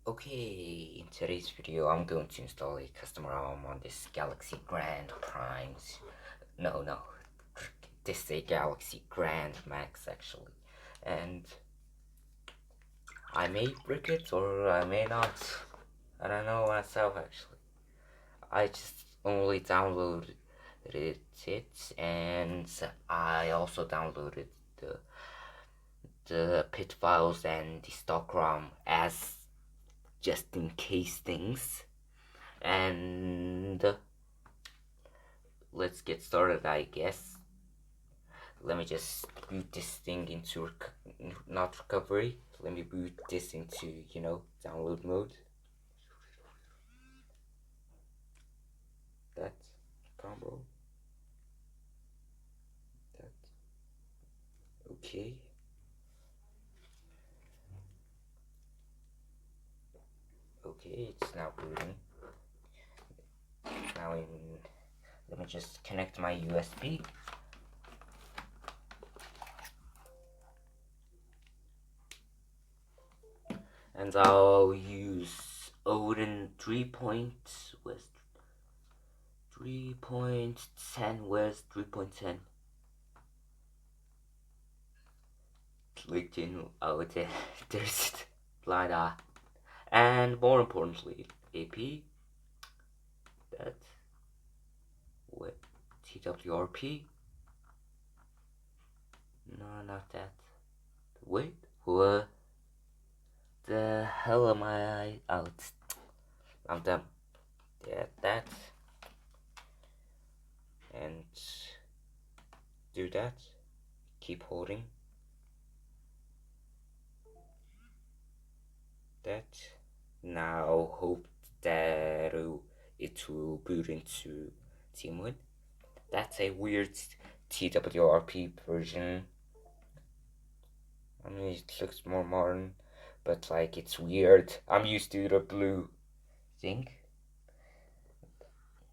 Okay, in today's video I'm going to install a custom ROM on this Galaxy Grand Primes. No, this is a Galaxy Grand Max actually. And I may brick it or I may not. I don't know myself actually. I just only downloaded it and I also downloaded the pit files and the stock ROM as just in case things. And let's get started, I guess. Let me just boot this thing into not recovery. Let me boot this into, download mode. That combo. That. Okay. Okay, it's now booting. Now let me just connect my USB. And I'll use Odin 3.10 West 3.10. Clicked in out there's blind eye. And more importantly, AP, that, what, TWRP, no, not that, wait, what the hell am I out? I'm done. Yeah, that, and do that, keep holding, that, now hope that it will boot into Teamwood. That's a weird TWRP version. I mean, it looks more modern, but like it's weird. I'm used to the blue thing.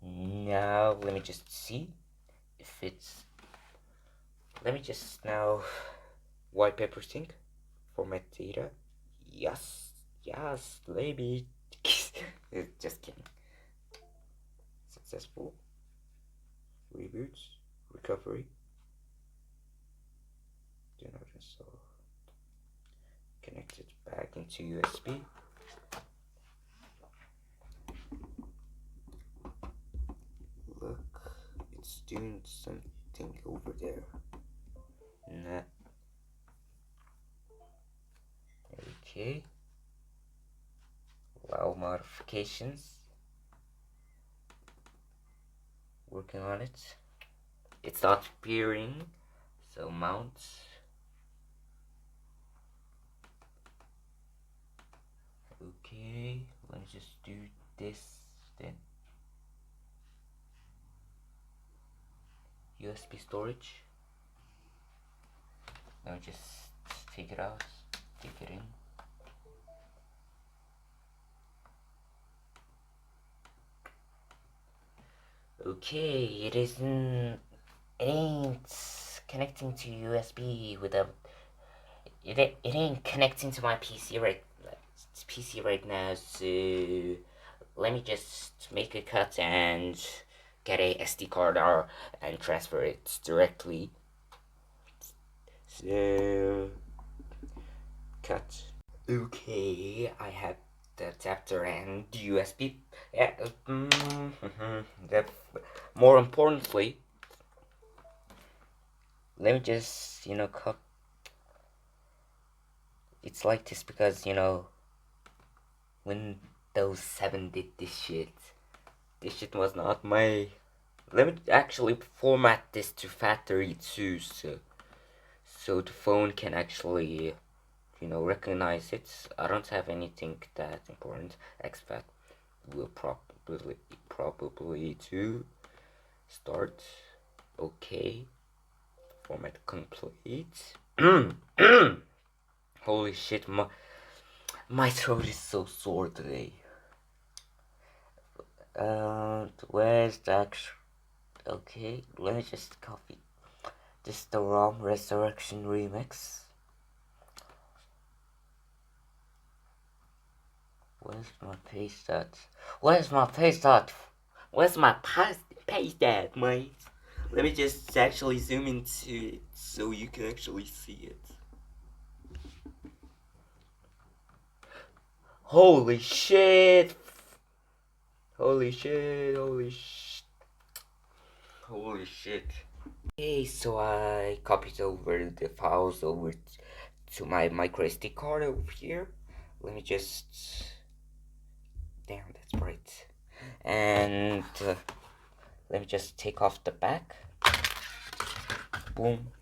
Now let me just see if it's. Let me just now white paper thing, format data. Yes, maybe. Just kidding. Successful. Reboots, recovery. Do not install. Connect it back into USB. Look, it's doing something over there. Nah. Okay. Allow modifications. Working on it. It's not appearing. So mount. Okay, let me just do this then. USB storage. Now just take it out, take it in. Okay, it ain't connecting to USB with a. It ain't connecting to my PC right now. So let me just make a cut and get a SD card and transfer it directly. So cut. Okay, I have the adapter and the USB. Yeah, more importantly, let me just cut. It's like this because Windows 7 did this shit. This shit was not my. Let me actually format this to FAT32 so the phone can actually recognize it. I don't have anything that important. exFAT will probably to start. Okay, format complete. Holy shit, my throat is so sore today. Where's the actual? Okay, let me just copy. This is the ROM Resurrection Remix. Where's my paste at? Where's my paste at? Where's my paste at, mate? Let me just actually zoom into it so you can actually see it. Holy shit! Holy shit, holy shit. Holy shit. Okay, so I copied over the files over to my micro SD card over here. Let me just... Damn, that's bright. And let me just take off the back. Boom.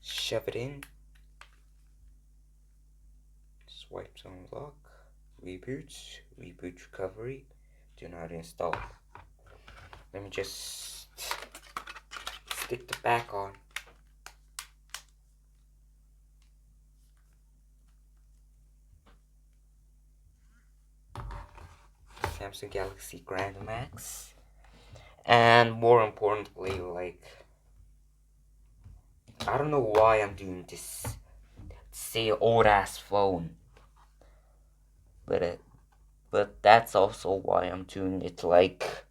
Shove it in. Swipe to unlock. Reboot. Reboot recovery. Do not install. Let me just stick the back on. Samsung Galaxy Grand Max. And more importantly, like, I don't know why I'm doing this. Say old ass phone. But that's also why I'm doing it. Like,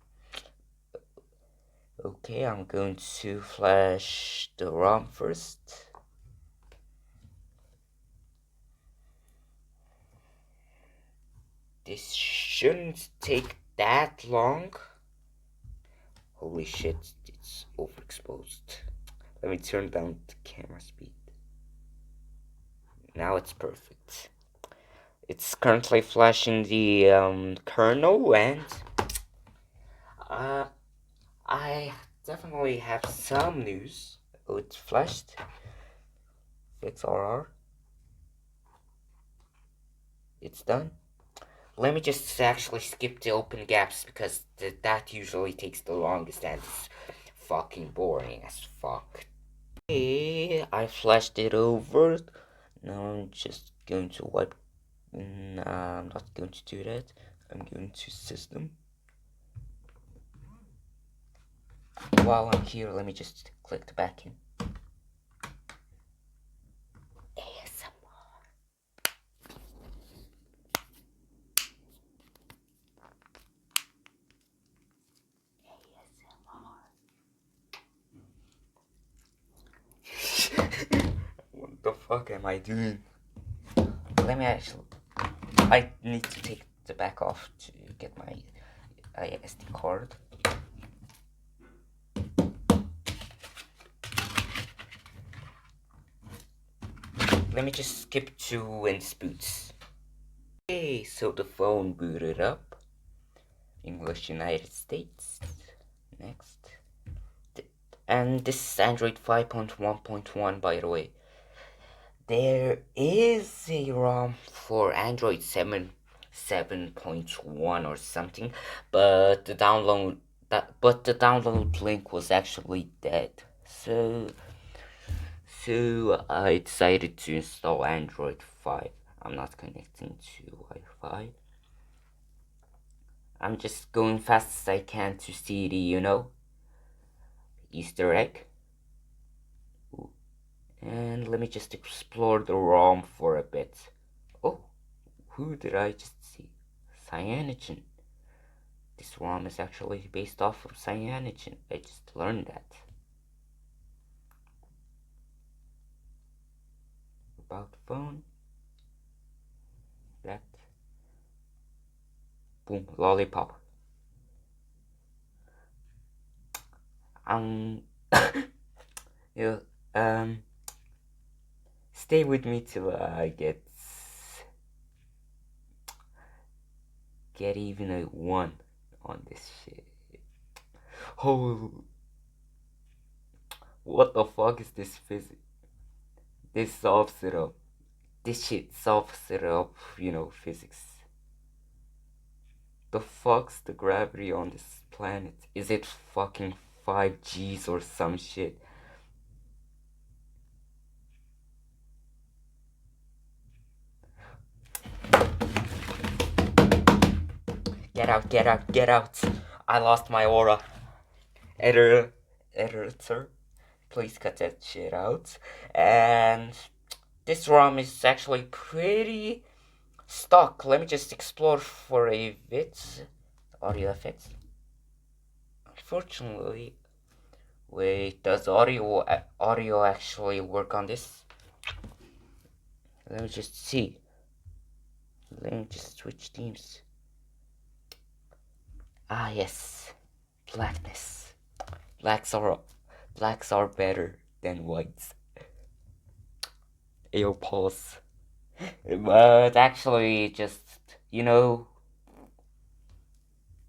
okay, I'm going to flash the ROM first. This shouldn't take that long. Holy shit, it's overexposed. Let me turn down the camera speed. Now it's perfect. It's currently flashing the kernel, and I definitely have some news. Oh, it's flashed. XRR. It's done. Let me just actually skip the open gaps because that usually takes the longest and it's fucking boring as fuck. Okay, I flashed it over. Now I'm just going to wipe. Nah, I'm not going to do that. I'm going to system. While I'm here, let me just click the back in. What the fuck am I doing? Let me actually... I need to take the back off to get my SD card. Let me just skip to Windows boots. Okay, so the phone booted up. English United States. Next. And this is Android 5.1.1, by the way. There is a ROM for Android 7.1 or something, but the download link was actually dead. So I decided to install Android 5. I'm not connecting to Wi-Fi. I'm just going fast as I can to see the, Easter egg. Ooh. And let me just explore the ROM for a bit. Oh, who did I just see? Cyanogen. This ROM is actually based off of cyanogen. I just learned that. About phone. That. Boom, lollipop. Yeah, stay with me till I get even a 1 on this shit. Oh, what the fuck is this physics? This solves it up. This shit solves it up, physics. The fuck's the gravity on this planet? Is it fucking 5Gs or some shit? Get out, get out, get out. I lost my aura. Editor, please cut that shit out. And this ROM is actually pretty stock. Let me just explore for a bit. Audio effects. Unfortunately, wait, does audio actually work on this? Let me just see. Let me just switch teams. Ah, yes. Blackness. Blacks are better than whites. Ayo, pause. But actually, just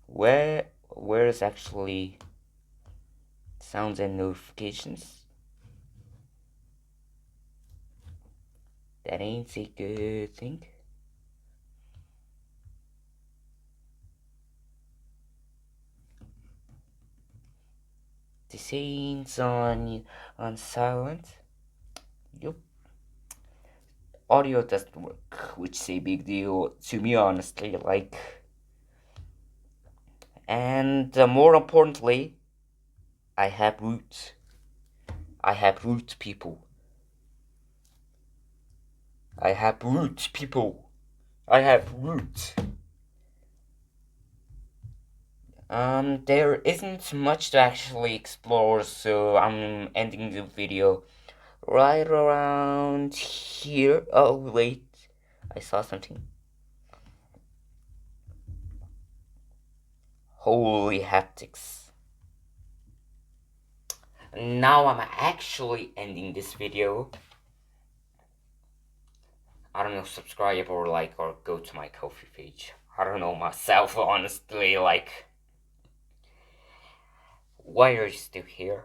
where's actually sounds and notifications? That ain't a good thing. This ain't on silent. Yup. Audio doesn't work, which is a big deal to me, honestly. And more importantly, I have roots. I have roots, people. I have roots, people. I have roots. There isn't much to actually explore, so I'm ending the video right around here. Oh, wait. I saw something. Holy haptics. Now I'm actually ending this video. I don't know, subscribe or like or go to my Ko-fi page. I don't know myself, honestly, like, why are you still here?